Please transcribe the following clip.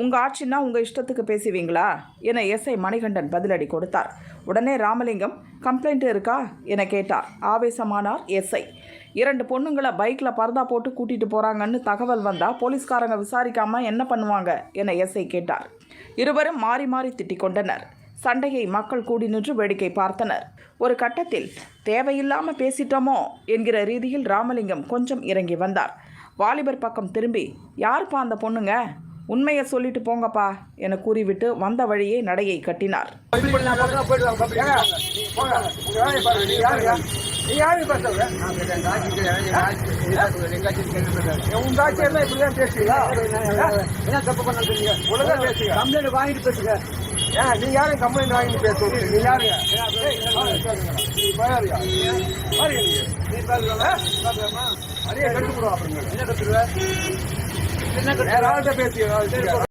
உங்கள் ஆட்சின்னா உங்கள் இஷ்டத்துக்கு பேசுவீங்களா என எஸ்ஐ மணிகண்டன் பதிலடி கொடுத்தார். உடனே ராமலிங்கம், கம்ப்ளைண்ட் இருக்கா என கேட்டார். ஆவேசமானார் எஸ்ஐ. 2 பொண்ணுங்களை பைக்கில் பரதா போட்டு கூட்டிகிட்டு போகிறாங்கன்னு தகவல் வந்தால் போலீஸ்காரங்க விசாரிக்காமல் என்ன பண்ணுவாங்க என எஸ்ஐ கேட்டார். இருவரும் மாறி மாறி திட்டிக் கொண்டனர். சண்டையை மக்கள் கூடி நின்று வேடிக்கை பார்த்தனர். ஒரு கட்டத்தில் தேவையில்லாமல் பேசிட்டோமோ என்கிற ரீதியில் ராமலிங்கம் கொஞ்சம் இறங்கி வந்தார். வாலிபர் பக்கம் திரும்பி, யாருப்பா அந்த பொண்ணுங்க, உண்மையை சொல்லிட்டு போங்கப்பா என கூறிவிட்டு வந்த வழியே நடையை கட்டினார். நீ யாரும் கம்ப்ளைண்ட் வாங்கிட்டு பேசுவீங்க? நீ யாருங்க? அதையே கட்டுப்படுவோம். அப்புறம் என்ன கட்டுருவேன்? பேசுவீங்க.